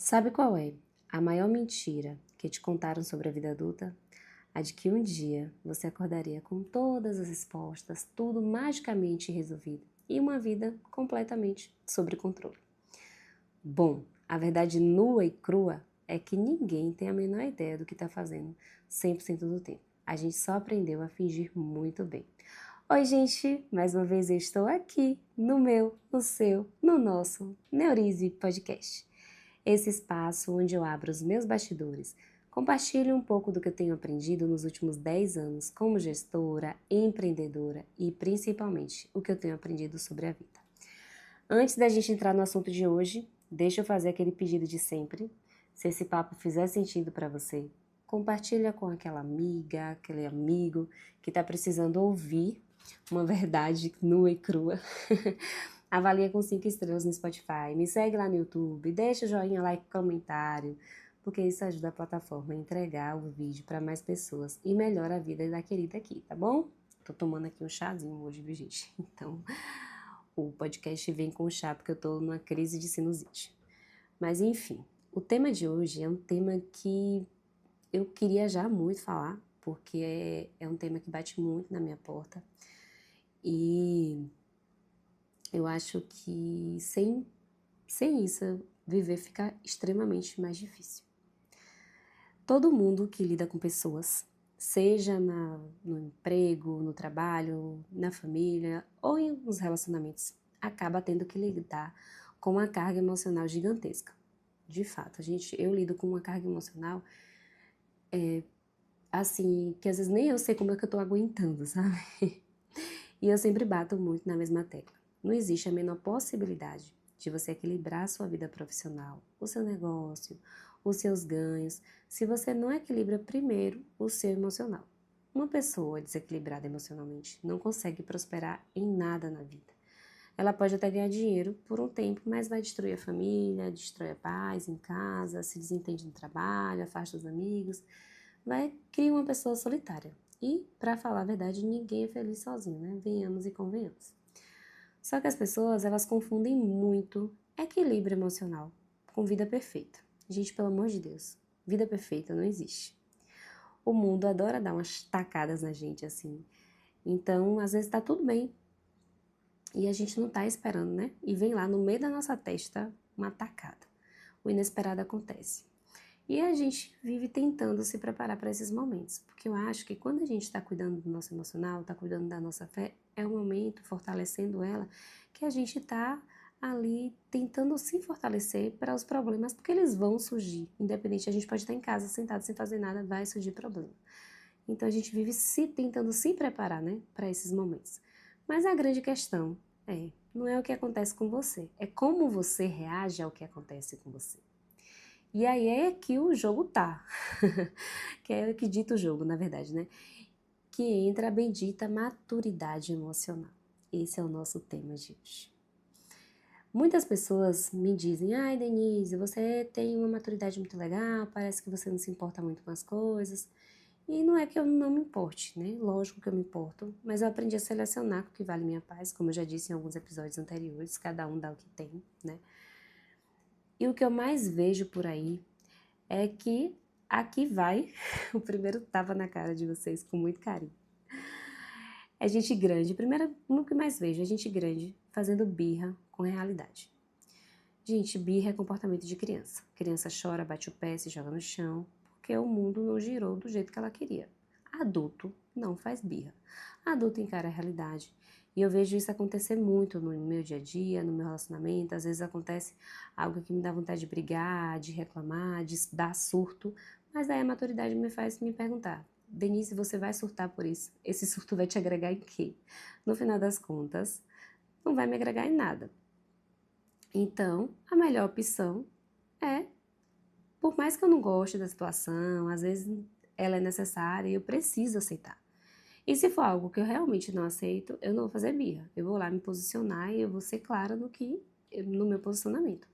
Sabe qual é a maior mentira que te contaram sobre a vida adulta? A de que um dia você acordaria com todas as respostas, tudo magicamente resolvido e uma vida completamente sob controle. Bom, a verdade nua e crua é que ninguém tem a menor ideia do que está fazendo 100% do tempo. A gente só aprendeu a fingir muito bem. Oi, gente! Mais uma vez eu estou aqui no meu, no seu, no nosso Neurize Podcast. Esse espaço onde eu abro os meus bastidores, compartilho um pouco do que eu tenho aprendido nos últimos 10 anos como gestora, empreendedora e principalmente o que eu tenho aprendido sobre a vida. Antes da gente entrar no assunto de hoje, deixa eu fazer aquele pedido de sempre. Se esse papo fizer sentido para você, compartilha com aquela amiga, aquele amigo que está precisando ouvir uma verdade nua e crua. Avalia com 5 estrelas no Spotify, me segue lá no YouTube, deixa o joinha, like, comentário, porque isso ajuda a plataforma a entregar o vídeo para mais pessoas e melhora a vida da querida aqui, tá bom? Tô tomando aqui um chazinho hoje, viu, gente? Então, o podcast vem com chá porque eu tô numa crise de sinusite. Mas enfim, o tema de hoje é um tema que eu queria já muito falar, porque é um tema que bate muito na minha porta. E eu acho que sem isso, viver fica extremamente mais difícil. Todo mundo que lida com pessoas, seja no emprego, no trabalho, na família ou nos relacionamentos, acaba tendo que lidar com uma carga emocional gigantesca. De fato, eu lido com uma carga emocional assim, que às vezes nem eu sei como é que eu tô aguentando, sabe? E eu sempre bato muito na mesma tecla. Não existe a menor possibilidade de você equilibrar a sua vida profissional, o seu negócio, os seus ganhos, se você não equilibra primeiro o seu emocional. Uma pessoa desequilibrada emocionalmente não consegue prosperar em nada na vida. Ela pode até ganhar dinheiro por um tempo, mas vai destruir a família, destrói a paz em casa, se desentende no trabalho, afasta os amigos, vai criar uma pessoa solitária. E, para falar a verdade, ninguém é feliz sozinho, né? Venhamos e convenhamos. Só que as pessoas, elas confundem muito equilíbrio emocional com vida perfeita. Gente, pelo amor de Deus, vida perfeita não existe. O mundo adora dar umas tacadas na gente, assim. Então, às vezes tá tudo bem. E a gente não tá esperando, né? E vem lá no meio da nossa testa uma tacada. O inesperado acontece. E a gente vive tentando se preparar para esses momentos, porque eu acho que quando a gente está cuidando do nosso emocional, está cuidando da nossa fé, é um momento, fortalecendo ela, que a gente está ali tentando se fortalecer para os problemas, porque eles vão surgir, independente, a gente pode estar em casa sentado sem fazer nada, vai surgir problema. Então a gente vive tentando se preparar, né, para esses momentos. Mas a grande questão não é o que acontece com você, é como você reage ao que acontece com você. E aí é que o jogo tá, que é o que dita o jogo, na verdade, né? Que entra a bendita maturidade emocional. Esse é o nosso tema de hoje. Muitas pessoas me dizem, ai Denise, você tem uma maturidade muito legal, parece que você não se importa muito com as coisas. E não é que eu não me importe, né? Lógico que eu me importo, mas eu aprendi a selecionar o que vale minha paz, como eu já disse em alguns episódios anteriores, cada um dá o que tem, né? E o que eu mais vejo por aí é que aqui vai o primeiro tapa na cara de vocês com muito carinho. É gente grande, primeiro, o que mais vejo é gente grande fazendo birra com realidade. Gente, birra é comportamento de criança. Criança chora, bate o pé, se joga no chão, porque o mundo não girou do jeito que ela queria. Adulto não faz birra. Adulto encara a realidade. E eu vejo isso acontecer muito no meu dia a dia, no meu relacionamento. Às vezes acontece algo que me dá vontade de brigar, de reclamar, de dar surto. Mas daí a maturidade me faz me perguntar, Denise, você vai surtar por isso? Esse surto vai te agregar em quê? No final das contas, não vai me agregar em nada. Então, a melhor opção é, por mais que eu não goste da situação, às vezes ela é necessária e eu preciso aceitar. E se for algo que eu realmente não aceito, eu não vou fazer birra. Eu vou lá me posicionar e eu vou ser clara no meu posicionamento.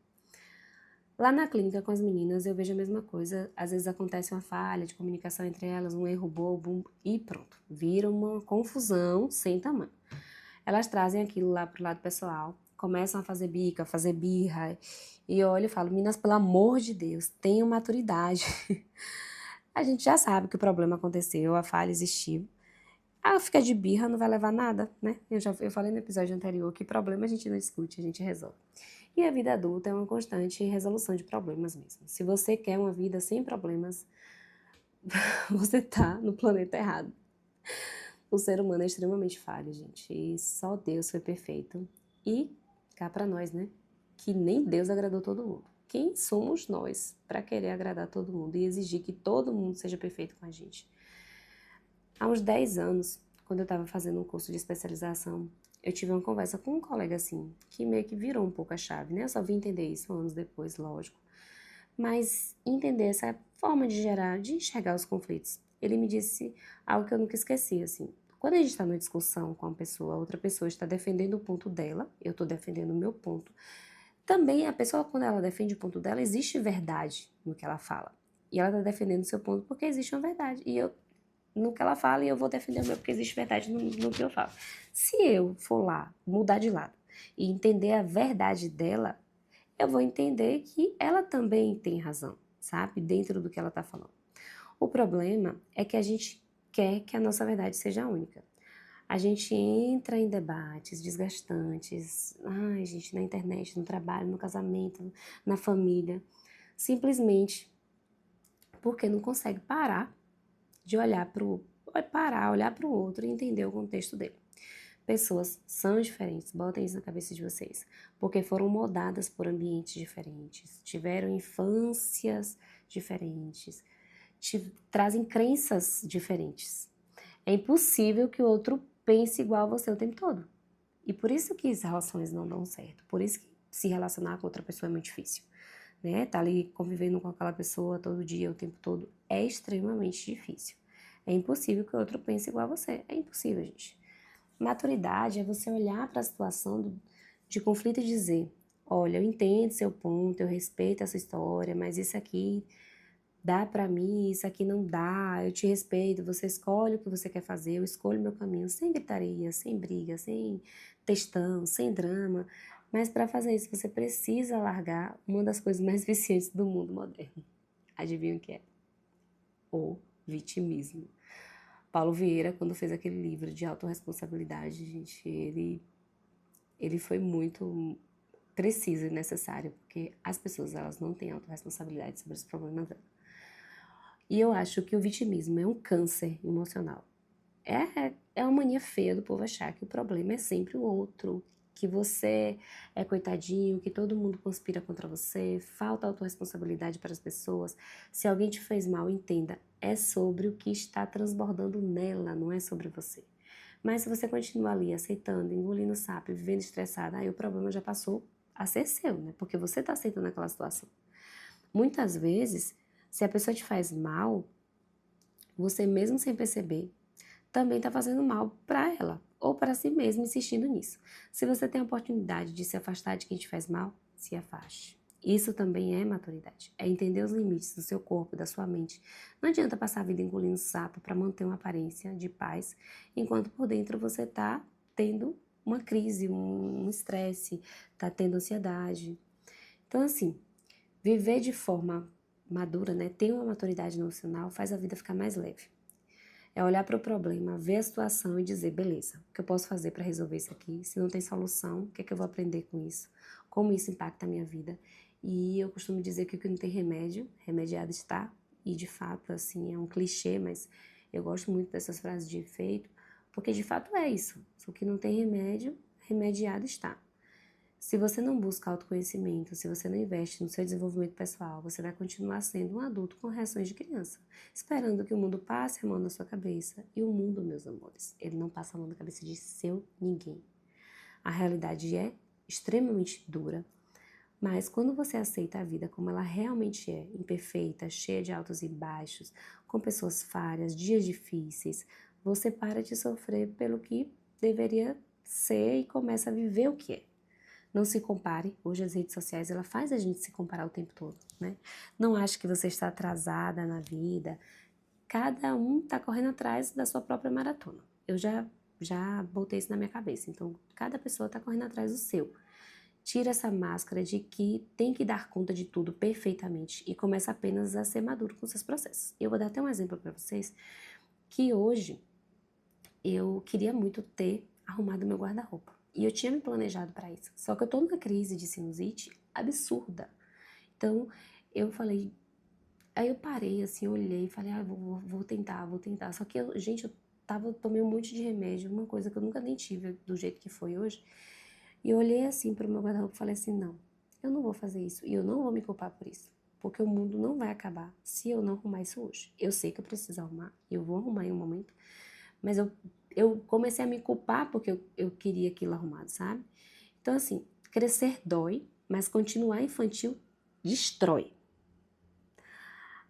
Lá na clínica com as meninas eu vejo a mesma coisa. Às vezes acontece uma falha de comunicação entre elas, um erro bobo e pronto. Vira uma confusão sem tamanho. Elas trazem aquilo lá pro lado pessoal, começam a fazer bica, a fazer birra. E eu olho e falo, meninas, pelo amor de Deus, tenham maturidade. A gente já sabe que o problema aconteceu, a falha existiu. Ah, fica de birra, não vai levar nada, né? Eu falei no episódio anterior que problema a gente não discute, a gente resolve. E a vida adulta é uma constante resolução de problemas mesmo. Se você quer uma vida sem problemas, você tá no planeta errado. O ser humano é extremamente falho, gente. E só Deus foi perfeito. E cá pra nós, né? Que nem Deus agradou todo mundo. Quem somos nós para querer agradar todo mundo e exigir que todo mundo seja perfeito com a gente? Há uns 10 anos, quando eu estava fazendo um curso de especialização, eu tive uma conversa com um colega assim, que meio que virou um pouco a chave, né? Eu só vim entender isso anos depois, lógico. Mas entender essa forma de gerar, de enxergar os conflitos. Ele me disse algo que eu nunca esqueci, assim. Quando a gente está numa discussão com uma pessoa, a outra pessoa está defendendo o ponto dela, eu estou defendendo o meu ponto. Também a pessoa, quando ela defende o ponto dela, existe verdade no que ela fala. E ela está defendendo o seu ponto porque existe uma verdade. E eu, no que ela fala, e eu vou defender o meu porque existe verdade no que eu falo. Se eu for lá, mudar de lado e entender a verdade dela, eu vou entender que ela também tem razão, sabe? Dentro do que ela está falando. O problema é que a gente quer que a nossa verdade seja única. A gente entra em debates desgastantes, ai, gente, na internet, no trabalho, no casamento, na família, simplesmente porque não consegue parar de olhar olhar para o outro e entender o contexto dele. Pessoas são diferentes, botem isso na cabeça de vocês, porque foram moldadas por ambientes diferentes, tiveram infâncias diferentes, trazem crenças diferentes. É impossível que o outro pense igual a você o tempo todo. E por isso que as relações não dão certo, por isso que se relacionar com outra pessoa é muito difícil. Né? Tá ali convivendo com aquela pessoa todo dia, o tempo todo, é extremamente difícil. É impossível que o outro pense igual a você. É impossível, gente. Maturidade é você olhar para a situação de conflito e dizer: olha, eu entendo seu ponto, eu respeito essa história, mas isso aqui dá para mim, isso aqui não dá, eu te respeito, você escolhe o que você quer fazer, eu escolho meu caminho, sem gritaria, sem briga, sem textão, sem drama. Mas para fazer isso, você precisa largar uma das coisas mais viciantes do mundo moderno. Adivinha o que é? O vitimismo. Paulo Vieira, quando fez aquele livro de autorresponsabilidade, gente, ele foi muito preciso e necessário, porque as pessoas, elas não têm autorresponsabilidade sobre os problemas delas. E eu acho que o vitimismo é um câncer emocional. É uma mania feia do povo achar que o problema é sempre o outro, que você é coitadinho, que todo mundo conspira contra você, falta autorresponsabilidade para as pessoas. Se alguém te fez mal, entenda, é sobre o que está transbordando nela, não é sobre você. Mas se você continua ali aceitando, engolindo sapo e vivendo estressada, aí o problema já passou a ser seu, né? Porque você está aceitando aquela situação. Muitas vezes, se a pessoa te faz mal, você mesmo sem perceber, também está fazendo mal para ela ou para si mesmo insistindo nisso. Se você tem a oportunidade de se afastar de quem te faz mal, se afaste. Isso também é maturidade. É entender os limites do seu corpo, da sua mente. Não adianta passar a vida engolindo sapo para manter uma aparência de paz, enquanto por dentro você está tendo uma crise, um estresse, está tendo ansiedade. Então, assim, viver de forma madura, né, ter uma maturidade emocional, faz a vida ficar mais leve. É olhar para o problema, ver a situação e dizer, beleza, o que eu posso fazer para resolver isso aqui? Se não tem solução, o que é que eu vou aprender com isso? Como isso impacta a minha vida? E eu costumo dizer que o que não tem remédio, remediado está. E de fato, assim, é um clichê, mas eu gosto muito dessas frases de efeito, porque de fato é isso. O que não tem remédio, remediado está. Se você não busca autoconhecimento, se você não investe no seu desenvolvimento pessoal, você vai continuar sendo um adulto com reações de criança, esperando que o mundo passe a mão na sua cabeça. E o mundo, meus amores, ele não passa a mão na cabeça de seu ninguém. A realidade é extremamente dura, mas quando você aceita a vida como ela realmente é, imperfeita, cheia de altos e baixos, com pessoas falhas, dias difíceis, você para de sofrer pelo que deveria ser e começa a viver o que é. Não se compare. Hoje as redes sociais, ela faz a gente se comparar o tempo todo, né? Não ache que você está atrasada na vida. Cada um está correndo atrás da sua própria maratona. Eu já botei isso na minha cabeça. Então, cada pessoa está correndo atrás do seu. tira essa máscara de que tem que dar conta de tudo perfeitamente e começa apenas a ser maduro com seus processos. Eu vou dar até um exemplo para vocês, que hoje eu queria muito ter arrumado meu guarda-roupa. E eu tinha me planejado para isso. Só que eu tô numa crise de sinusite absurda. Então, eu falei... Aí eu parei, assim, olhei e falei, vou tentar, vou tentar. Só que, gente, tomei um monte de remédio, uma coisa que eu nunca nem tive do jeito que foi hoje. E eu olhei assim pro meu guarda-roupa e falei assim, não, eu não vou fazer isso. E eu não vou me culpar por isso. Porque o mundo não vai acabar se eu não arrumar isso hoje. Eu sei que eu preciso arrumar, eu vou arrumar em um momento. Mas eu comecei a me culpar porque eu queria aquilo arrumado, sabe? Então, assim, crescer dói, mas continuar infantil destrói.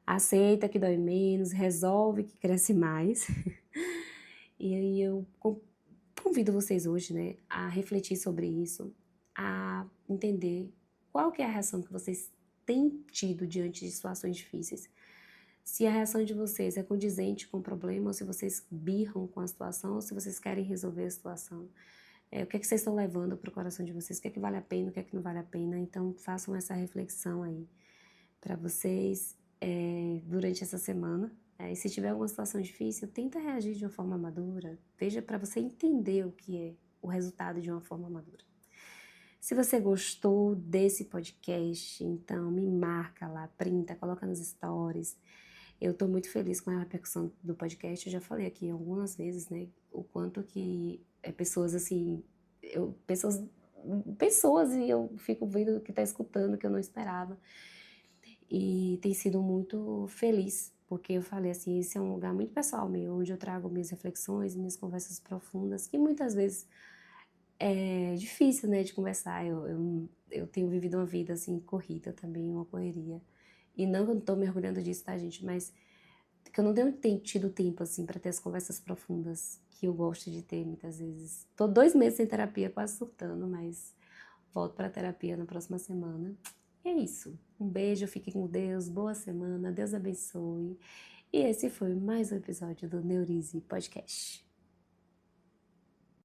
Aceita que dói menos, resolve que cresce mais. E aí eu convido vocês hoje, né, a refletir sobre isso, a entender qual que é a reação que vocês têm tido diante de situações difíceis. Se a reação de vocês é condizente com o problema, ou se vocês birram com a situação, ou se vocês querem resolver a situação. O que é que vocês estão levando para o coração de vocês? O que é que vale a pena, o que é que não vale a pena? Então, façam essa reflexão aí para vocês durante essa semana. E se tiver alguma situação difícil, tenta reagir de uma forma madura. Veja para você entender o que é o resultado de uma forma madura. Se você gostou desse podcast, então me marca lá, printa, coloca nos stories. Eu tô muito feliz com a repercussão do podcast. Eu já falei aqui algumas vezes, né, o quanto que pessoas assim, pessoas e eu fico vendo que tá escutando que eu não esperava. E tem sido muito feliz, porque eu falei assim, esse é um lugar muito pessoal meu, onde eu trago minhas reflexões, minhas conversas profundas, que muitas vezes é difícil, né, de conversar. Eu tenho vivido uma vida, assim, corrida também, uma correria. E não que eu não tô me orgulhando disso, tá, gente? Mas que eu não tenho tido tempo, assim, pra ter as conversas profundas que eu gosto de ter, muitas vezes. Tô 2 meses sem terapia, quase surtando, mas volto pra terapia na próxima semana. E é isso. Um beijo, fiquem com Deus, boa semana, Deus abençoe. E esse foi mais um episódio do Neurize Podcast.